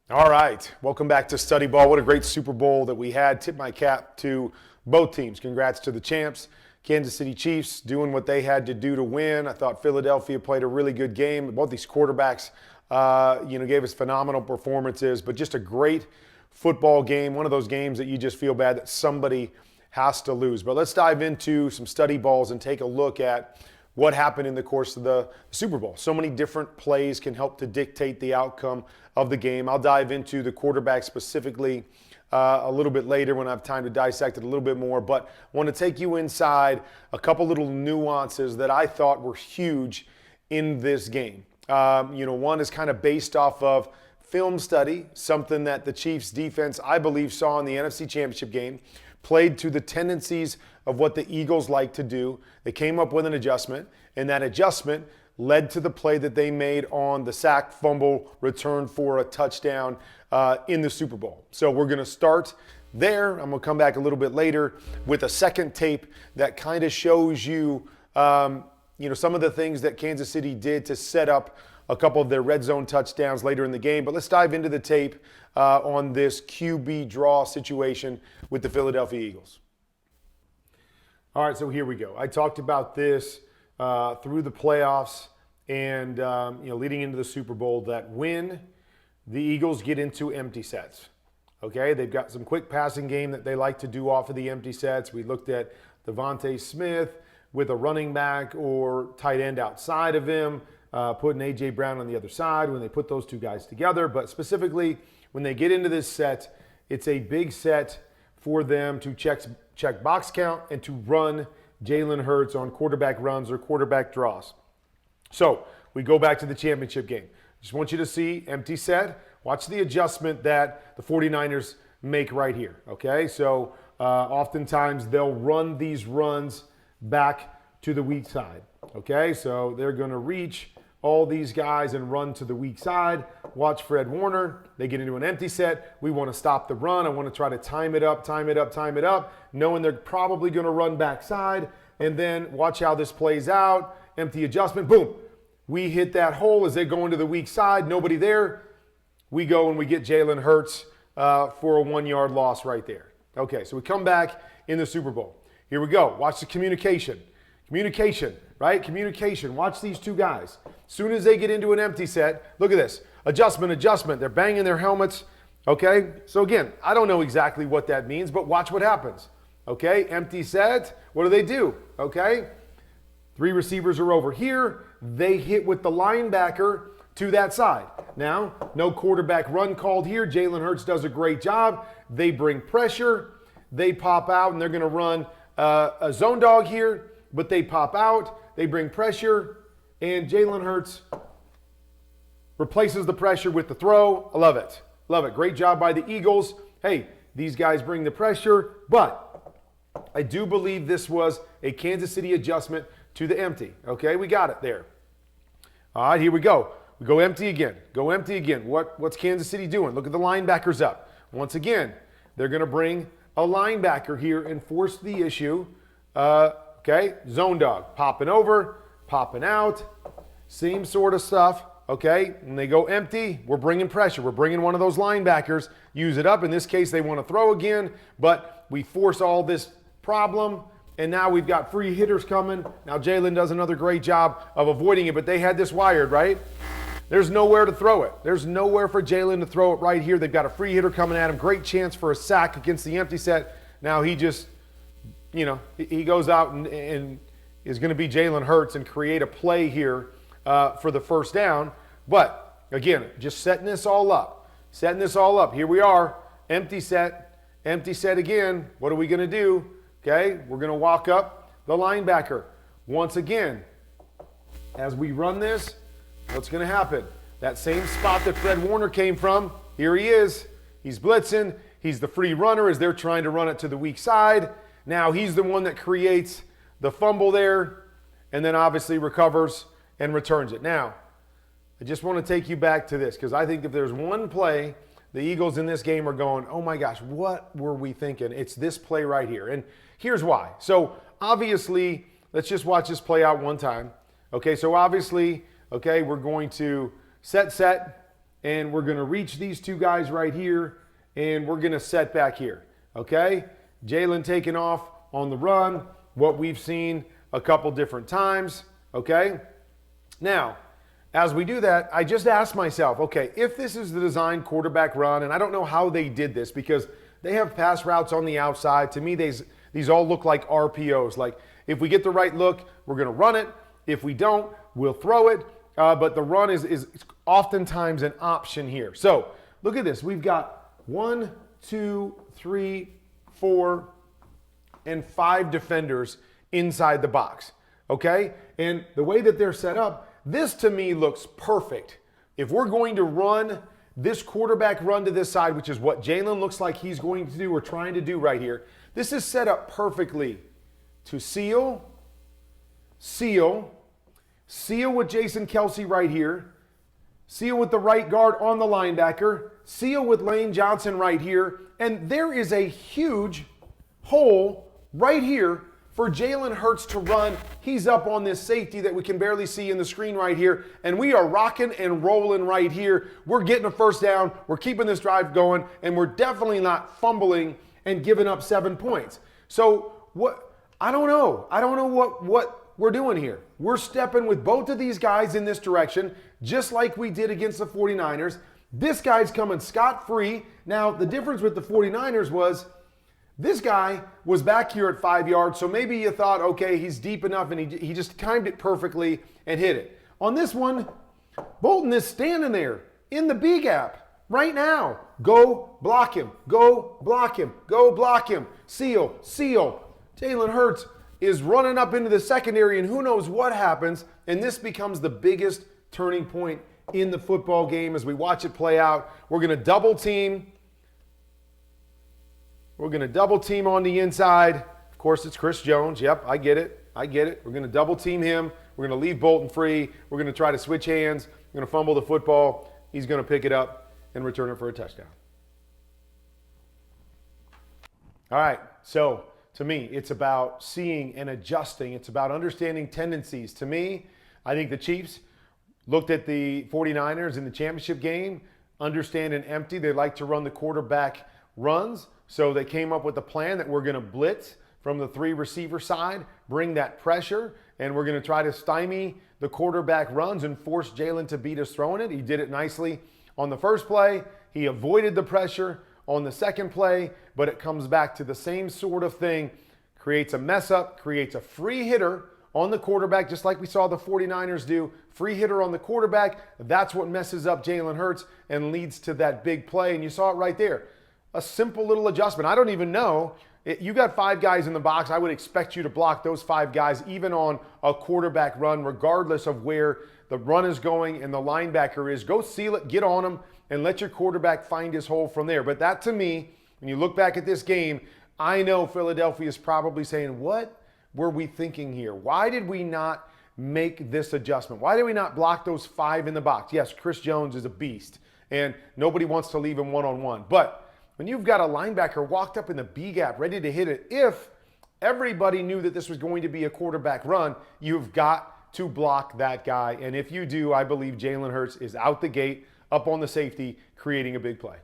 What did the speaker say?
All right, welcome back to Study Ball. What a great Super Bowl that we had. Tip my cap to both teams. Congrats to the champs. Kansas City Chiefs doing what they had to do to win. I thought Philadelphia played a really good game. Both these quarterbacks, gave us phenomenal performances, but just a great football game. One of those games that you just feel bad that somebody has to lose. But let's dive into some study balls and take a look at what happened in the course of the Super Bowl. So many different plays can help to dictate the outcome of the game. I'll dive into the quarterback specifically a little bit later when I have time to dissect it a little bit more, but I want to take you inside a couple little nuances that I thought were huge in this game. One is kind of based off of film study, something that the Chiefs defense, I believe, saw in the NFC Championship game, played to the tendencies of what the Eagles like to do. They came up with an adjustment, and that adjustment led to the play that they made on the sack, fumble, return for a touchdown in the Super Bowl. So we're going to start there. I'm going to come back a little bit later with a second tape that kind of shows you, some of the things that Kansas City did to set up a couple of their red zone touchdowns later in the game. But let's dive into the tape on this QB draw situation with the Philadelphia Eagles. All right, so here we go. I talked about this through the playoffs and leading into the Super Bowl, that when the Eagles get into empty sets, okay, they've got some quick passing game that they like to do off of the empty sets. We looked at Devontae Smith with a running back or tight end outside of him, putting A.J. Brown on the other side when they put those two guys together. But specifically, when they get into this set, it's a big set for them to check box count and to run Jalen Hurts on quarterback runs or quarterback draws. So we go back to the championship game. Just want you to see empty set. Watch the adjustment that the 49ers make right here, okay? So oftentimes they'll run these runs back to the weak side, okay? So they're going to reach all these guys and run to the weak side. Watch Fred Warner. They get into an empty set. We want to stop the run. I want to try to time it up, knowing they're probably going to run backside. And then watch how this plays out. Empty adjustment. Boom. We hit that hole as they go into the weak side. Nobody there. We go and we get Jalen Hurts for a 1-yard loss right there. Okay, so we come back in the Super Bowl. Here we go. Watch the communication. Right? Communication. Watch these two guys. As soon as they get into an empty set, look at this. Adjustment. They're banging their helmets. Okay? So again, I don't know exactly what that means, but watch what happens. Okay? Empty set. What do? Okay? 3 receivers are over here. They hit with the linebacker to that side. Now, no quarterback run called here. Jalen Hurts does a great job. They bring pressure. They pop out, and they're going to run a zone dog here, but they pop out. They bring pressure, and Jalen Hurts replaces the pressure with the throw. I love it. Great job by the Eagles. Hey, these guys bring the pressure, but I do believe this was a Kansas City adjustment to the empty. Okay, we got it there. All right, here we go. We go empty again. What's Kansas City doing? Look at the linebackers up. Once again, they're going to bring a linebacker here and force the issue. Okay, zone dog. Popping over, popping out. Same sort of stuff. Okay, when they go empty, we're bringing pressure. We're bringing one of those linebackers. Use it up. In this case, they want to throw again, but we force all this problem. And now we've got free hitters coming. Now Jalen does another great job of avoiding it, but they had this wired, right? There's nowhere to throw it. There's nowhere for Jalen to throw it right here. They've got a free hitter coming at him. Great chance for a sack against the empty set. Now he just, he goes out and is going to be Jalen Hurts and create a play here for the first down. But again, just setting this all up. Here we are. Empty set again. What are we going to do? Okay, we're going to walk up the linebacker. Once again, as we run this, what's going to happen? That same spot that Fred Warner came from, here he is. He's blitzing. He's the free runner as they're trying to run it to the weak side. Now he's the one that creates the fumble there and then obviously recovers and returns it. Now, I just want to take you back to this because I think if there's one play the Eagles in this game are going, oh my gosh, what were we thinking? It's this play right here. And here's why. So obviously, let's just watch this play out one time. Okay, so obviously, okay, we're going to set. and we're going to reach these two guys right here, and we're going to set back here, okay? Jalen taking off on the run, what we've seen a couple different times, okay? Now, as we do that, I just asked myself, okay, if this is the designed quarterback run, and I don't know how they did this because they have pass routes on the outside. To me, these all look like RPOs. Like, if we get the right look, we're going to run it. If we don't, we'll throw it. But the run is oftentimes an option here. So look at this. We've got 1, 2, 3, 4, and 5 defenders inside the box, okay? And the way that they're set up, this to me looks perfect. If we're going to run this quarterback run to this side, which is what Jalen looks like he's going to do or trying to do right here, this is set up perfectly to seal with Jason Kelsey right here, seal with the right guard on the linebacker, seal with Lane Johnson right here, and there is a huge hole right here for Jalen Hurts to run. He's up on this safety that we can barely see in the screen right here, and we are rocking and rolling right here. We're getting a first down, we're keeping this drive going, and we're definitely not fumbling and giving up 7 points. So I don't know what we're doing here. We're stepping with both of these guys in this direction, just like we did against the 49ers. This guy's coming scot-free. Now, the difference with the 49ers was this guy was back here at 5 yards, so maybe you thought, okay, he's deep enough, and he just timed it perfectly and hit it. On this one, Bolton is standing there in the B gap right now. Go block him. Go block him. Go block him. Seal. Jalen Hurts is running up into the secondary, and who knows what happens, and this becomes the biggest turning point in the football game as we watch it play out. We're going to double team. We're going to double team on the inside. Of course, it's Chris Jones. Yep, I get it. We're going to double team him. We're going to leave Bolton free. We're going to try to switch hands. We're going to fumble the football. He's going to pick it up and return it for a touchdown. All right, so to me, it's about seeing and adjusting. It's about understanding tendencies. To me, I think the Chiefs looked at the 49ers in the championship game, understand and empty. They like to run the quarterback runs. So they came up with a plan that we're going to blitz from the 3 receiver side, bring that pressure, and we're going to try to stymie the quarterback runs and force Jalen to beat us throwing it. He did it nicely on the first play. He avoided the pressure on the second play, but it comes back to the same sort of thing. Creates a mess up, creates a free hitter on the quarterback, just like we saw the 49ers do. Free hitter on the quarterback. That's what messes up Jalen Hurts and leads to that big play. And you saw it right there. A simple little adjustment. I don't even know. You got 5 guys in the box. I would expect you to block those 5 guys even on a quarterback run, regardless of where the run is going and the linebacker is. Go seal it, get on them, and let your quarterback find his hole from there. But that, to me, when you look back at this game, I know Philadelphia is probably saying, what were we thinking here? Why did we not make this adjustment? Why did we not block those 5 in the box? Yes, Chris Jones is a beast, and nobody wants to leave him one-on-one. But when you've got a linebacker walked up in the B gap ready to hit it, if everybody knew that this was going to be a quarterback run, you've got to block that guy. And if you do, I believe Jalen Hurts is out the gate, up on the safety, creating a big play.